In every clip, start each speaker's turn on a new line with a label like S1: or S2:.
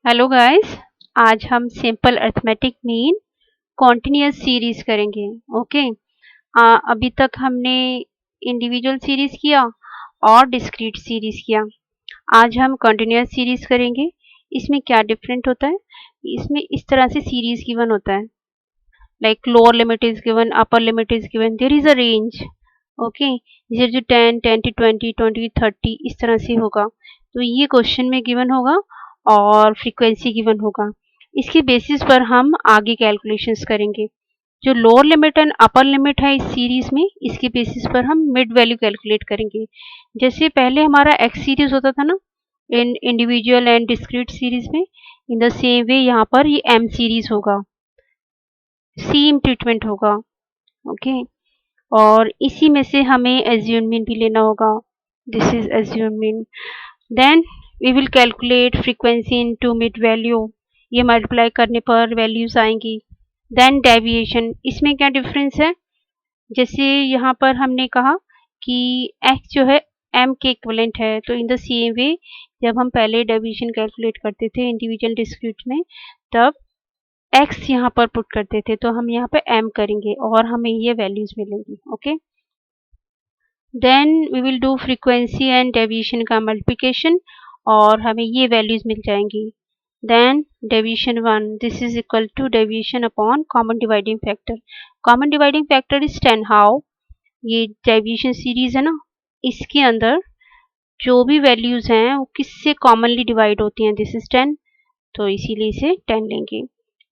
S1: Hello guys. आज हम simple arithmetic mean continuous series करेंगे। ओके। अभी तक हमने इंडिविजुअल सीरीज किया और डिस्क्रीट सीरीज किया। आज हम कॉन्टिन्यूअस सीरीज करेंगे। इसमें क्या डिफरेंट होता है, इसमें इस तरह से सीरीज गिवन होता है, like lower limit is given, upper limit is given, there is a range. Okay, 0 to 10, 10 to 20, 20 to 30, इस तरह से होगा। तो ये क्वेश्चन में गिवन होगा और फ्रीक्वेंसी गिवन होगा। इसके बेसिस पर हम आगे कैलकुलेशंस करेंगे। जो lower limit and upper limit है इस सीरीज में, इसके बेसिस पर हम मिड वैल्यू कैलकुलेट करेंगे। जैसे पहले हमारा एक्स सीरीज होता था ना, इन इंडिविजुअल एंड डिस्क्रीट सीरीज में, इन द सेम वे यहाँ पर ये एम सीरीज होगा, सेम ट्रीटमेंट होगा। ओके, और इसी में से हमें एज्यूम मीन भी लेना होगा। This is assume mean. Then we will calculate frequency into mid value. ये मल्टीप्लाई करने पर वैल्यूज आएंगी। देन डेविएशन, इसमें क्या डिफरेंस है, जैसे यहाँ पर हमने कहा कि x जो है m के इक्विवेलेंट है, तो इन द सेम वे जब हम पहले डेविएशन कैलकुलेट करते थे इंडिविजुअल डिस्क्रीट में, तब x यहाँ पर पुट करते थे, तो हम यहाँ पे m करेंगे और हमें ये वैल्यूज मिलेंगी। Okay, then we will do frequency and deviation का मल्टीप्लिकेशन और हमें ये वैल्यूज मिल जाएंगी। Then deviation 1, this is equal to deviation upon common dividing factor. Common dividing factor is 10। How, ये डेविएशन सीरीज है ना, इसके अंदर जो भी वैल्यूज हैं वो किससे कॉमनली डिवाइड होती हैं, दिस इज 10, तो इसीलिए इसे 10 लेंगे।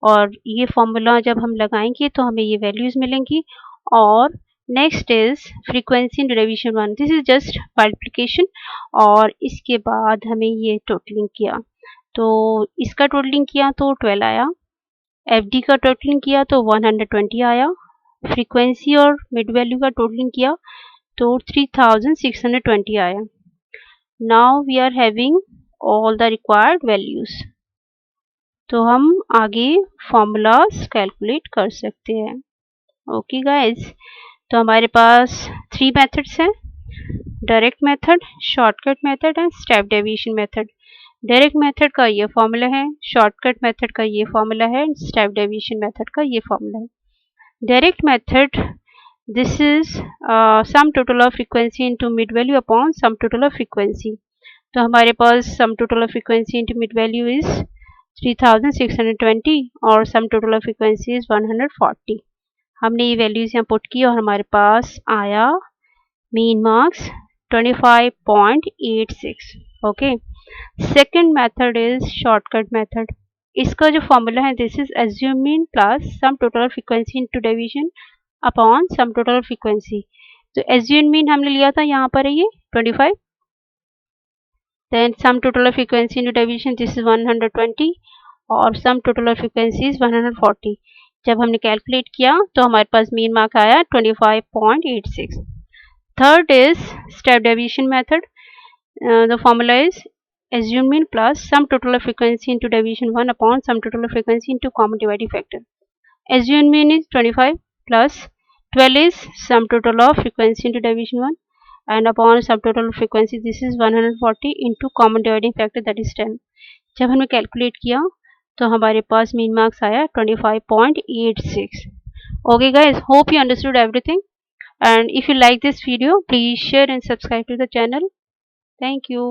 S1: और ये फॉर्मूला जब हम लगाएंगे तो हमें ये वैल्यूज मिलेंगी। और next is frequency in deviation 1, this is just multiplication, और इसके बाद हमें ये टोटलिंग किया, तो इसका टोटलिंग किया तो 12 आया, एफडी का टोटलिंग किया तो 120 आया, फ्रीक्वेंसी और मिड वैल्यू का टोटलिंग किया तो 3620 आया। Now we are having all the required values, तो हम आगे फॉर्मूलाज कैलकुलेट कर सकते हैं। ओके गाइस, तो हमारे पास 3 मेथड्स हैं, direct method, shortcut method and step deviation method. Direct method का ये फॉर्मूला है, शॉर्टकट मेथड का ये फॉर्मूला है, स्टेप डेविएशन मेथड का ये फॉर्मूला है। Direct method, this is sum total of frequency into mid value upon sum total of frequency. तो हमारे पास sum total of frequency into mid value is 3620 और sum total of frequency is 140। हमने ये values यहाँ put की और हमारे पास आया mean marks 25.86। Okay, second method is shortcut method. इसका जो फॉर्मूला है, this is assume mean plus sum total frequency into deviation upon sum total frequency. तो एज्यूम मीन हमने लिया था, यहाँ पर है ये 25, then sum total of frequency into deviation, this is 120 और sum total of frequency is 140। जब हमने कैलकुलेट किया तो हमारे पास मीन मार्क आया 25.86। Third is step deviation method. The formula is assume mean plus sum total of frequency into deviation 1 upon sum total of frequency into common dividing factor. Assume mean is 25 plus 12 is sum total of frequency into deviation 1 and upon sum total of frequency, this is 140 into common dividing factor, that is 10. जब हमने calculate किया तो हमारे पास mean marks आया 25.86. Okay guys, hope you understood everything, and if you like this video, please share and subscribe to the channel. Thank you.